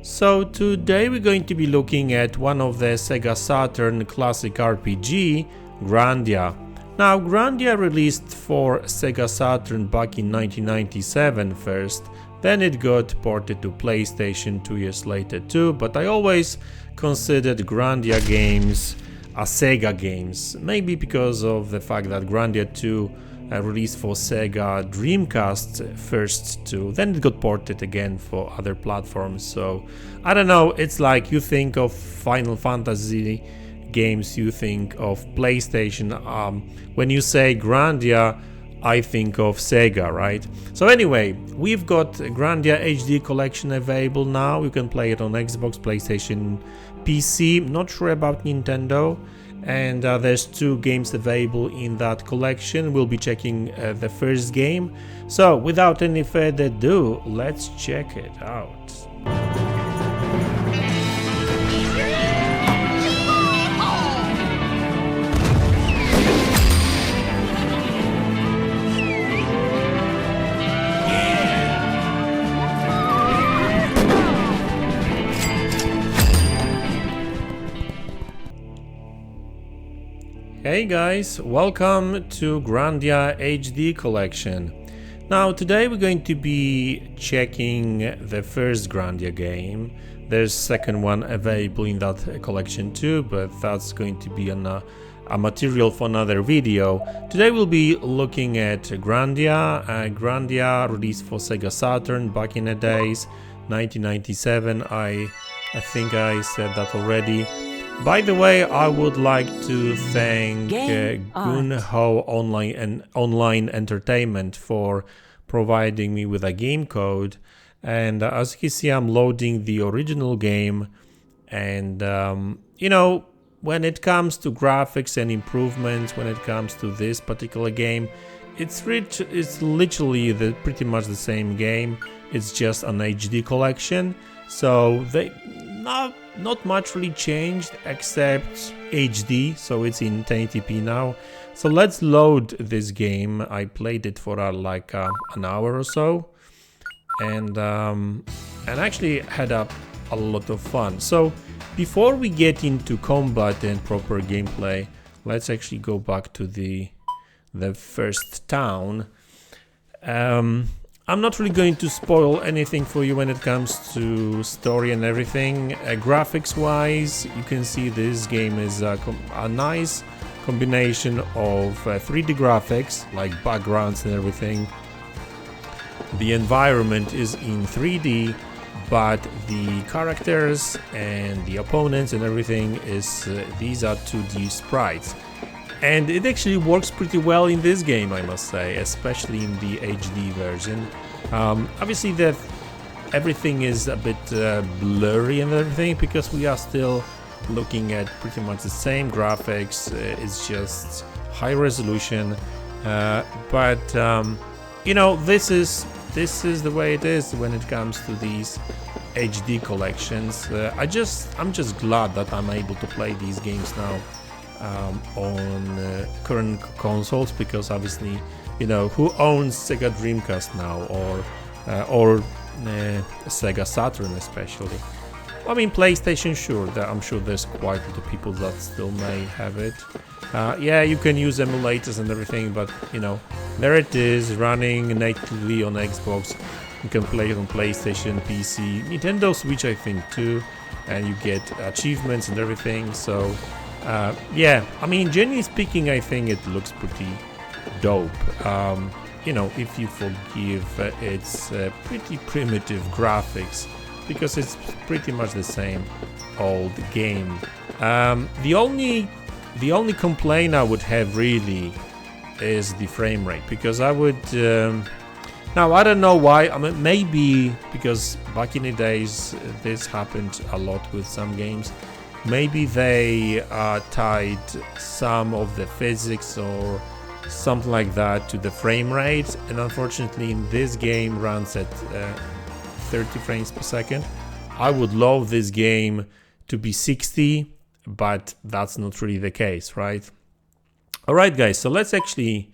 So today we're going to be looking at one of the SEGA Saturn classic RPG, Grandia. Now Grandia released for SEGA Saturn back in 1997 first, then it got ported to PlayStation 2 years later too, but I always considered Grandia games as SEGA games, maybe because of the fact that Grandia 2 released for Sega Dreamcast first too, then it got ported again for other platforms. So I don't know, it's like you think of Final Fantasy games, you think of PlayStation. When you say Grandia, I think of Sega, right? So anyway, we've got Grandia HD collection available now. You can play it on Xbox, PlayStation, PC, not sure about Nintendo. And there's 2 games available in that collection. We'll be checking the first game. So without any further ado, let's check it out. Hey guys, welcome to Grandia HD collection. Now today we're going to be checking the first Grandia game. There's second one available in that collection too, but that's going to be a material for another video. Today we'll be looking at Grandia. Grandia released for SEGA Saturn back in the days, 1997. I think I said that already. By the way, I would like to thank Gunho Online Entertainment for providing me with a game code. And as you can see, I'm loading the original game. And, you know, when it comes to graphics and improvements, when it comes to this particular game, it's literally pretty much the same game. It's just an HD collection. So they not much really changed except HD, so it's in 1080p now. So let's load this game. I played it for like an hour or so, and actually had a lot of fun. So before we get into combat and proper gameplay, let's actually go back to the first town. I'm not really going to spoil anything for you when it comes to story and everything. Graphics wise, you can see this game is a nice combination of 3D graphics, like backgrounds and everything. The environment is in 3D, but the characters and the opponents and everything these are 2D sprites. And it actually works pretty well in this game, I must say, especially in the HD version. Obviously, everything is a bit blurry and everything because we are still looking at pretty much the same graphics. It's just high resolution, but you know, this is the way it is when it comes to these HD collections. I'm just glad that I'm able to play these games now. On current consoles, because obviously, you know, who owns Sega Dreamcast now, or Sega Saturn especially. I mean, PlayStation, sure, I'm sure there's quite a lot of people that still may have it. Yeah, you can use emulators and everything, but you know, there it is, running natively on Xbox. You can play it on PlayStation, PC, Nintendo Switch, I think too, and you get achievements and everything. So yeah, I mean, generally speaking, I think it looks pretty dope. You know, if you forgive its pretty primitive graphics, because it's pretty much the same old game. The only complaint I would have really is the frame rate, because I would now I don't know why. I mean, maybe because back in the days this happened a lot with some games. Maybe they tied some of the physics or something like that to the frame rate, and unfortunately in this game runs at 30 frames per second. I would love this game to be 60, but that's not really the case, right? Alright guys, so let's actually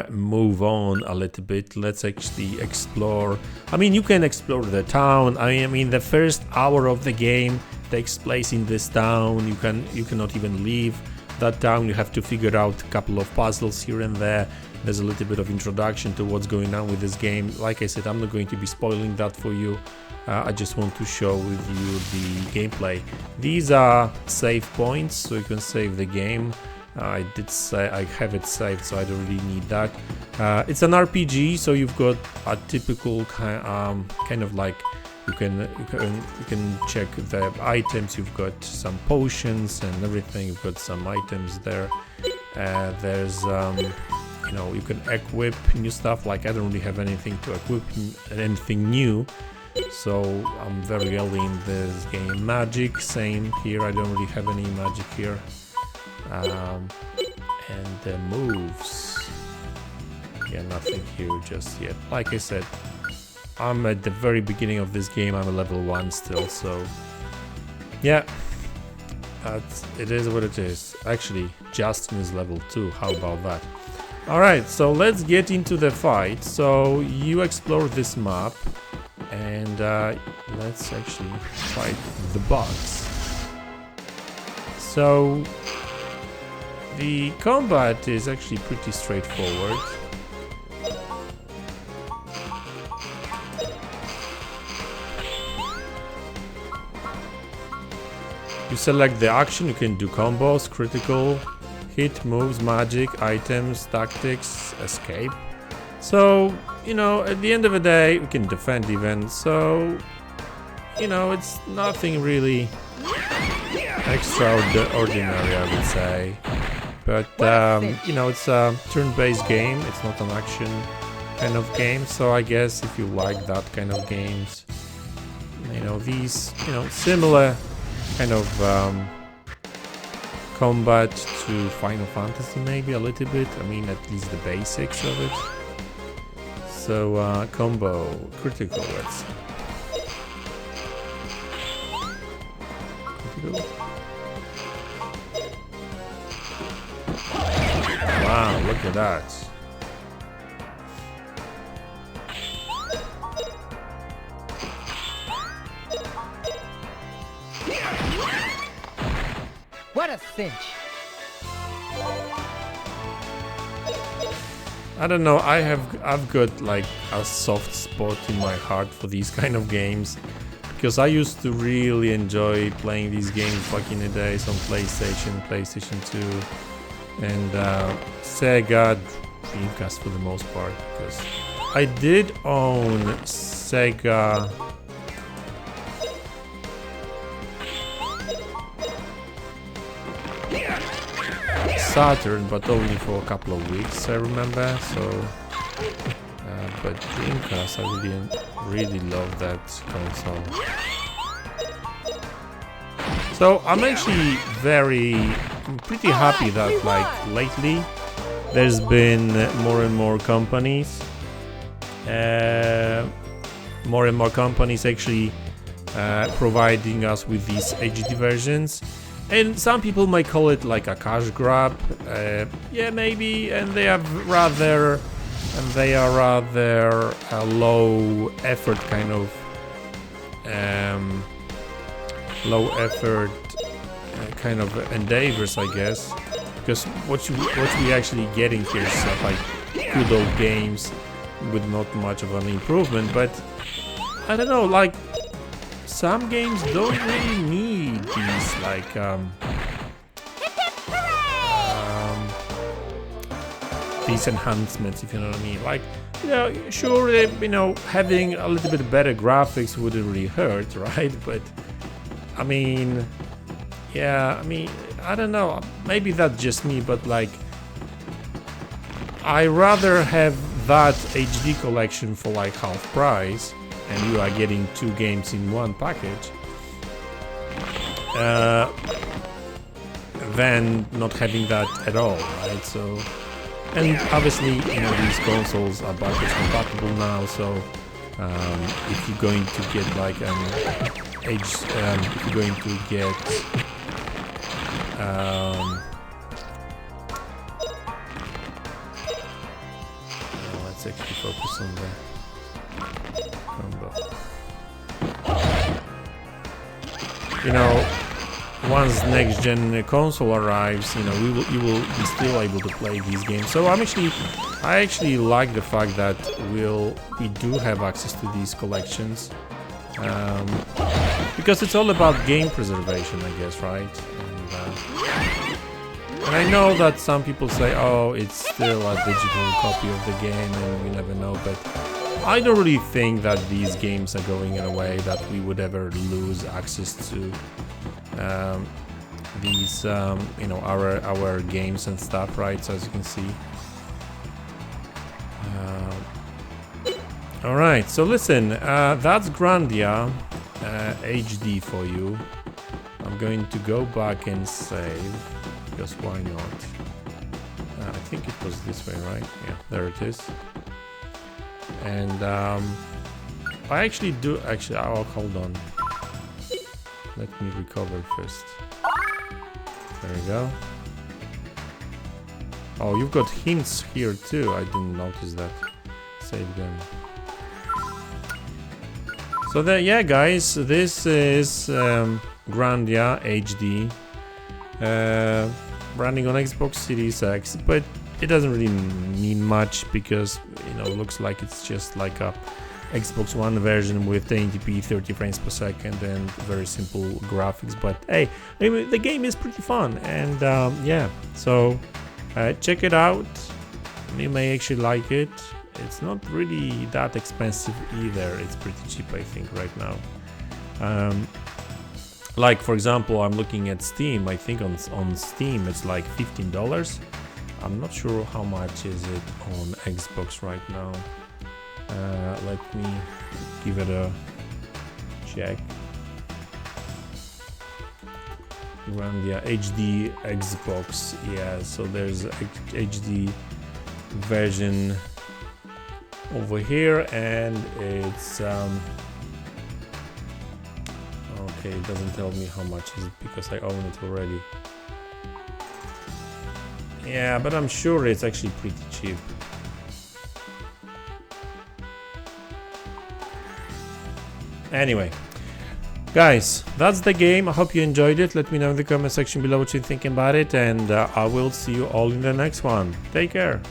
move on a little bit. Let's actually explore. I mean, you can explore the town. I mean, the first hour of the game takes place in this town. You cannot even leave that town. You have to figure out a couple of puzzles here and there. There's a little bit of introduction to what's going on with this game. Like I said, I'm not going to be spoiling that for you. I just want to show with you the gameplay. These are save points, so you can save the game. I have it saved, so I don't really need that. It's an RPG, so you've got a typical kind of like you can check the items. You've got some potions and everything. You've got some items there. There's you know, you can equip new stuff. Like I don't really have anything to equip, anything new, so I'm very early in this game. Magic, same here. I don't really have any magic here. And the moves, yeah, nothing here just yet. Like I said, I'm at the very beginning of this game. I'm a level 1 still, so yeah, it is what it is. Actually, Justin is level 2. How about that? Alright, so let's get into the fight. So you explore this map and let's actually fight the boss. So the combat is actually pretty straightforward. You select the action, you can do combos, critical, hit, moves, magic, items, tactics, escape. So, you know, at the end of the day, we can defend even. So, you know, it's nothing really extraordinary, I would say. But, you know, it's a turn-based game. It's not an action kind of game. So I guess if you like that kind of games, you know, these, you know, similar kind of combat to Final Fantasy, maybe a little bit. I mean, at least the basics of it. So combo, critical, let's see. Critical. Wow, look at that. What a cinch! I don't know, I've got like a soft spot in my heart for these kind of games, because I used to really enjoy playing these games back in the days on PlayStation 2 and Sega Dreamcast for the most part, because I did own SEGA Saturn, but only for a couple of weeks, I remember. So, but Dreamcast, I really love that console. So I'm actually I'm pretty happy that like lately there's been more and more companies actually providing us with these HD versions. And some people might call it like a cash grab, yeah, maybe, and they are rather low effort kind of kind of endeavors, I guess, because what we actually getting here is like good old games with not much of an improvement. But I don't know, like, some games don't really need these like these enhancements, if you know what I mean. Like, you know, sure, you know, having a little bit better graphics wouldn't really hurt, right? But I mean, yeah, I mean, I don't know, maybe that's just me, but like, I rather have that HD collection for like half price, and you are getting 2 games in one package, than not having that at all, right? So, and obviously, you know, these consoles are backwards compatible now, so if you're going to get like if you're going to get Let's actually focus on the combo. You know, once next gen console arrives, you know, you will be still able to play these games. So I actually like the fact that we do have access to these collections, because it's all about game preservation, I guess, right? And I know that some people say, oh, it's still a digital copy of the game and we never know, but I don't really think that these games are going in a way that we would ever lose access to these, you know, our games and stuff, right? So as you can see. All right, so listen, that's Grandia HD for you. I'm going to go back and save, because why not? I think it was this way, right? Yeah, there it is. And I actually oh, hold on. Let me recover first. There we go. Oh, you've got hints here too. I didn't notice that. Save game. So there, yeah, guys, this is Grandia HD, running on Xbox Series X, but it doesn't really mean much because, you know, it looks like it's just like a Xbox One version with 1080p 30 frames per second and very simple graphics. But hey, I mean, the game is pretty fun, and yeah, so check it out. You may actually like it. It's not really that expensive either. It's pretty cheap, I think, right now. Like, for example, I'm looking at Steam. I think on Steam it's like $15. I'm not sure how much is it on Xbox right now. Let me give it a check. Grandia HD Xbox, yeah, so there's a HD version over here, and it's okay, it doesn't tell me how much is it because I own it already. Yeah, but I'm sure it's actually pretty cheap. Anyway, guys, that's the game. I hope you enjoyed it. Let me know in the comment section below what you think about it, and I will see you all in the next one. Take care.